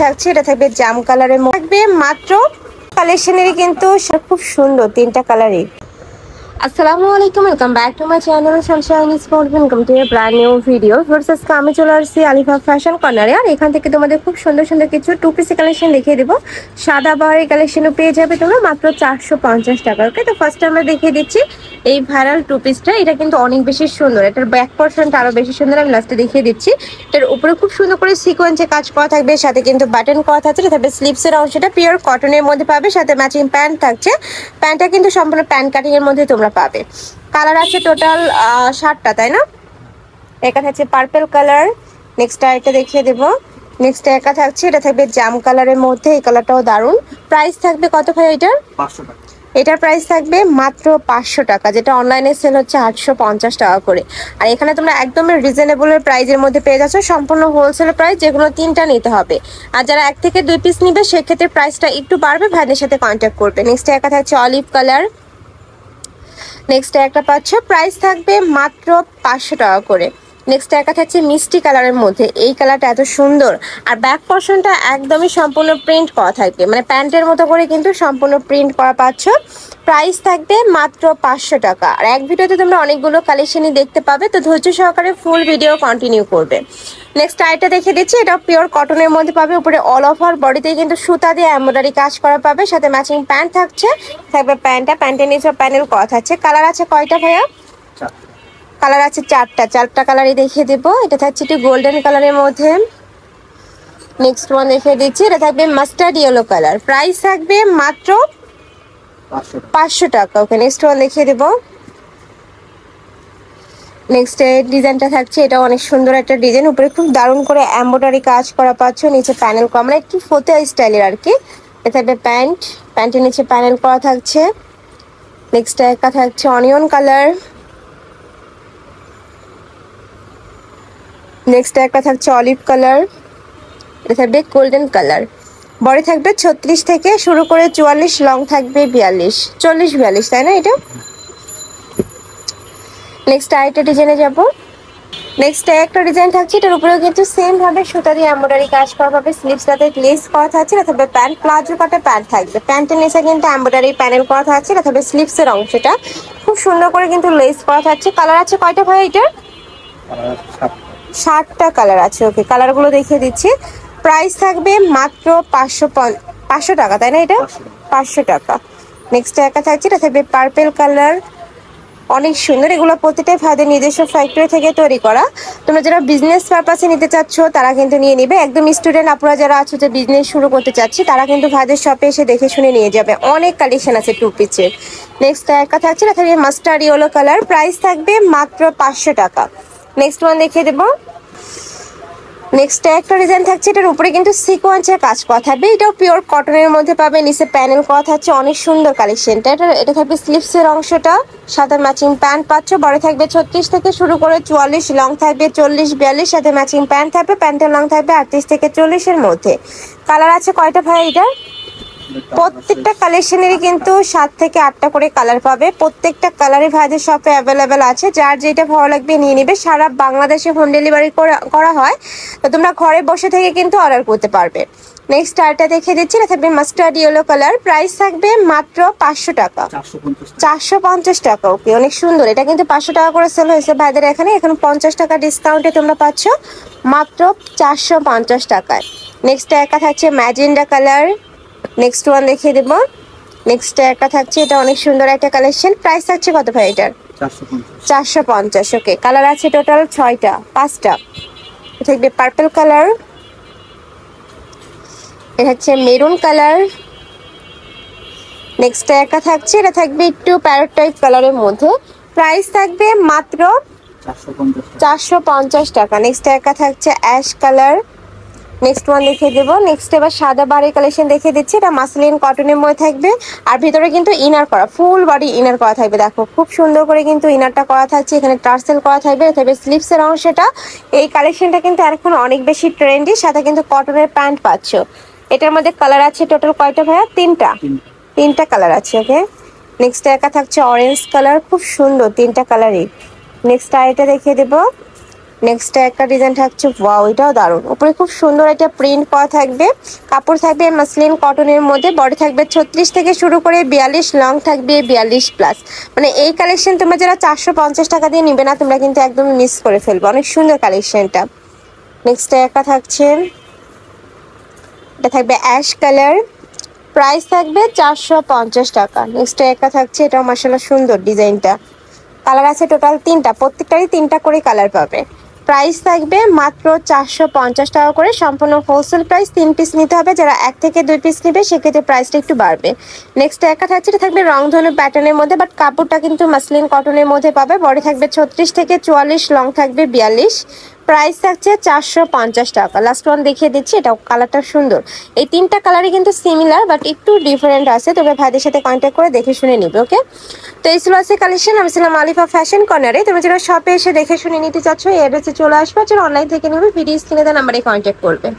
থাকছে, এটা থাকবে জাম কালারের মধ্যে থাকবে মাত্র কালেকশনেরই কিন্তু খুব সুন্দর তিনটা কালারই। আসসালামু আলাইকুম, welcome back to my channel Sunshine sport. Welcome to A brand new video. Versus আমি চলে আসছি আলিফা ফ্যাশন কর্নারে। আর এখান থেকে তোমাদের খুব সুন্দর সুন্দর কিছু টু পিস কালেকশন দেখিয়ে দেবো। সাদা বাহারি কালেকশনও পেয়ে যাবে তোমরা মাত্র 450 টাকা। ওকে, তো ফার্স্ট আমরা দেখিয়ে দিচ্ছি এই ভাইরাল টু পিসটা। এটা কিন্তু অনেক বেশি সুন্দর, এটার ব্যাক পোর্শনটা আরো বেশি সুন্দর। আমি লাস্টে দেখিয়ে দিচ্ছি। এটার উপরে খুব সুন্দর করে সিকোয়েন্সে কাজ করা থাকবে, সাথে কিন্তু বাটন করা থাকছে। তবে স্লিপসের অংশটা পিওর কটনের মধ্যে পাবে, সাথে ম্যাচিং প্যান্ট থাকছে। প্যান্টটা কিন্তু সম্পূর্ণ প্যান্ট কাটিং এর মধ্যে তোমরা পাবে। কালার আছে টোটাল 7টা, তাই না? একা থাকছে পার্পল কালার, নেক্সট আরেকটা দেখিয়ে দেবো। নেক্সট একা থাকছে, এটা থাকবে জাম কালারের মধ্যে, এই কালারটাও দারুণ। প্রাইস থাকবে কত ভাই এটার? 500 টাকা। এটার প্রাইস থাকবে মাত্র 500 টাকা, যেটা অনলাইনে সেল হচ্ছে 850 টাকা করে। আর এখানে তোমরা একদমই রিজনেবলের প্রাইজের মধ্যে পেয়ে যাচ্ছ, সম্পূর্ণ হোলসেল প্রাইস, যেগুলো 3টা নিতে হবে। আর যারা 1 থেকে 2 পিস নিবে সেক্ষেত্রে প্রাইসটা একটু বাড়বে, ভাইদের সাথে কন্ট্যাক্ট করবে। নেক্সট একা থাকছে অলিভ কালার, নেক্সট একটা পাচ্ছ, প্রাইস থাকবে মাত্র 500 টাকা করে। নেক্সট একটা থাকছে মিষ্টি কালারের মধ্যে, এই কালারটা এত সুন্দর। আর ব্যাক পোর্শনটা একদমই সম্পূর্ণ প্রিন্ট করা থাকবে, মানে প্যান্টের মতো করে কিন্তু সম্পূর্ণ প্রিন্ট করা পাচ্ছ। প্রাইস থাকবে মাত্র 500 টাকা। আর এক ভিডিওতে তোমরা অনেকগুলো কালেকশনই দেখতে পাবে, তো ধৈর্য সহকারে ফুল ভিডিও কন্টিনিউ করবে। নেক্সট আইটা দেখে দিচ্ছি, এটা পিওর কটনের মধ্যে পাবে। উপরে অল ওভার বডিতে কিন্তু সুতা দিয়ে এমব্রয়ডারি কাজ করা পাবে, সাথে ম্যাচিং প্যান্ট থাকছে। থাকবে প্যান্টের নিচে প্যানেল করা থাকছে। কালার আছে কয়টা ভাইয়া? কালার আছে 4টা কালারই দেখিয়ে দেবো। এটা থাকছে একটু গোল্ডেন কালারের মধ্যে। নেক্সট ওয়ান দেখিয়ে দিচ্ছি, এটা থাকবে মাস্টার্ড ইয়েলো কালার। প্রাইস থাকবে মাত্র 500 টাকা। ওকে, নেক্সট ওয়ান দেখিয়ে দেবো। নেক্সট ডিজাইনটা থাকছে, এটা অনেক সুন্দর একটা ডিজাইন, উপরে খুব দারুণ করে এমব্রয়ডারি কাজ করা পাচ্ছ, নিচে প্যানেল করা, মানে একটু ফতে স্টাইলের আর কি। এটা থাকবে প্যান্টের নিচে প্যানেল করা থাকছে। নেক্সট একটা থাকছে অনিয়ন কালার। নেক্সট একটা থাকছে অলিভ কালার। এটা থাকবে গোল্ডেন কালার। বডি থাকবে 36 থেকে শুরু করে 44, লং থাকবে 42, 40-42, তাই না এটা? নেক্সট আরেকটা ডিজাইনে যাব। নেক্সট একটা ডিজাইন থাকছে, এটার উপরেও কিন্তু সেম ভাবে সুতা দিয়ে এমব্রয়ডারি কাজ করা হবে। স্লিভসটাতে লেস করা থাকছে, এটা থাকবে প্যান্ট, প্লাজো কাটা প্যান্ট থাকবে। প্যান্টের নিচে কিন্তু এমব্রয়ডারি প্যানেল করা থাকছে, এটা থাকবে স্লিভসের অংশটা খুব সুন্দর করে কিন্তু লেস করা থাকছে। কালার আছে কয়টা ভাই এটার? 7টা কালার আছে। ওকে, কালারগুলো দেখিয়ে দিচ্ছি। প্রাইস থাকবে মাত্র 500 টাকা, তাই না? এটা 500 টাকা। নেক্সট একটা থাকছে, এটা থাকবে পার্পল কালার, অনেক সুন্দর। এগুলো প্রতিটাই ভাইদের নিজস্ব ফ্যাক্টরি থেকে তৈরি করা। তোমরা যারা বিজনেস পারপাসে নিতে চাচ্ছ তারা কিন্তু নিয়ে নিবে। একদম স্টুডেন্ট আপনারা যারা আছো যে বিজনেস শুরু করতে চাচ্ছি, তারা কিন্তু ভাইদের শপে এসে দেখে শুনে নিয়ে যাবে। অনেক কালেকশন আছে টু পিসের। নেক্সট একটা থাকছে, এটা থাকবে মাস্টার্ড ইয়েলো কালার। প্রাইস থাকবে মাত্র 500 টাকা। নেক্সট ওয়ান দেখিয়ে দেবো। নেক্সট একটা ডিজাইন থাকছে, এটার উপরে কিন্তু সিকোয়েন্সের কাজ করা থাকবে। এটাও পিওর কটনের মধ্যে পাবে, নিচে প্যানেল করা থাকছে। অনেক সুন্দর কালেকশনটা। এটা থাকবে স্লিভসের অংশটা, সাথে ম্যাচিং প্যান্ট পাচ্ছ। বড় থাকবে 36 থেকে শুরু করে 44, লং থাকবে 40-42, সাথে ম্যাচিং প্যান্ট থাকবে। প্যান্টের লং থাকবে 38 থেকে 40-এর মধ্যে। কালার আছে কয়টা ভাই এটা? প্রত্যেকটা কালেকশনেরই কিন্তু 7 থেকে 8টা করে কালার পাবে। প্রত্যেকটা কালারই ভাইদের শপে অ্যাভেলেবেল আছে। যার যেটা ভালো লাগবে নিয়ে নিবে। সারা বাংলাদেশে হোম ডেলিভারি করা হয়, তো তোমরা ঘরে বসে থেকে কিন্তু অর্ডার করতে পারবে। নেক্সট আরটা দেখিয়ে দিচ্ছি, এটা থাকবে মাস্টার্ড ইয়েলো কালার। প্রাইস থাকবে মাত্র 500 টাকা, 450 টাকা। ওকে, অনেক সুন্দর। এটা কিন্তু 500 টাকা করে সেল হয়েছে ভাইদের এখানে। এখন 50 টাকা ডিসকাউন্টে তোমরা পাচ্ছ মাত্র 450 টাকায়। নেক্সট একা থাকছে ম্যাজেন্ডা কালার। নেক্সট ওয়ান দেখিয়ে দেব। নেক্সট একটা থাকছে, এটা অনেক সুন্দর একটা কালেকশন। প্রাইস থাকছে কত ভাই এটার? 450। ওকে, কালার আছে টোটাল 5টা। এটা থাকবে পার্পল কালার, এটা হচ্ছে মেরুন কালার। নেক্সট একটা থাকছে, এটা থাকবে একটু প্যারট টাইপ কালারের মধ্যে। প্রাইস থাকবে মাত্র 450 টাকা। নেক্সট একটা থাকছে অ্যাশ কালার। নেক্সট ওয়ান দেখিয়ে দেবো। নেক্সট এবার সাদা বাড়ি কালেকশন দেখিয়ে দিচ্ছি। এটা মাসলিন কটনের মধ্যে থাকবে, আর ভিতরে কিন্তু ইনার করা, ফুল বডি ইনার করা থাকবে। দেখো খুব সুন্দর করে কিন্তু ইনারটা করা থাকছে। এখানে টার্সেল করা থাকবে, থাকবে স্লিভসের অংশটা। এই কালেকশনটা কিন্তু এখন অনেক বেশি ট্রেন্ডি, সাথে কিন্তু কটনের প্যান্ট পাচ্ছ। এটার মধ্যে কালার আছে টোটাল কয়টা ভাইয়া? 3টা কালার আছে। ওকে, নেক্সট একা থাকছে অরেঞ্জ কালার, খুব সুন্দর 3টা কালারই। নেক্সট আরেকটা দেখিয়ে দেবো। নেক্সট একটা ডিজাইন থাকছে, ওয়াও এটাও দারুণ, উপরে খুব সুন্দর একটা প্রিন্ট করা থাকবে। কাপড় থাকবে মাসলিন কটনের মধ্যে, বডি থাকবে 36 থেকে শুরু করে 42, লং থাকবে 42 প্লাস। মানে এই কালেকশন তোমরা যারা 450 টাকা দিয়ে নিবে না, তোমরা কিন্তু একদম মিস করে ফেলবে, অনেক সুন্দর কালেকশনটা। নেক্সট একটা থাকছে, এটা থাকবে অ্যাশ কালার, প্রাইস থাকবে 450 টাকা। নেক্সট একটা থাকছে, এটাও মাশাআল্লাহ সুন্দর ডিজাইনটা, কালার আছে টোটাল 3টা, প্রত্যেকটারই 3টা করে কালার পাবে। প্রাইস থাকবে মাত্র 450 টাকা করে, সম্পূর্ণ হোলসেল প্রাইস। 3 পিস নিতে হবে, যারা 1 থেকে 2 পিস নেবে সেক্ষেত্রে প্রাইসটা একটু বাড়বে। নেক্সট একটা থাকছে, এটা থাকবে রংধনু প্যাটার্নের মধ্যে, বাট কাপড়টা কিন্তু মাসলিন কটনের মধ্যে পাবে। বডি থাকবে 36 থেকে 44, লং থাকবে 42, প্রাইস থাকছে 450 টাকা। লাস্ট ওয়ান দেখিয়ে দিচ্ছি, এটাও কালারটা সুন্দর। এই 3টা কালারই কিন্তু সিমিলার বাট একটু ডিফারেন্ট আছে, তবে ভাইদের সাথে কন্ট্যাক্ট করে দেখে শুনে নিবে। ওকে, তো এই ছিল আজকে কালেকশন। আমি ছিলাম আলিফা ফ্যাশন কর্নারে। তুমি যারা শপে এসে দেখে শুনে নিতে চাচ্ছ, এই অ্যাড্রেসে চলে আসবে, যারা অনলাইন থেকে নেবে ভিডিও স্ক্রিনে দেওয়া নাম্বারে কন্ট্যাক্ট করবে।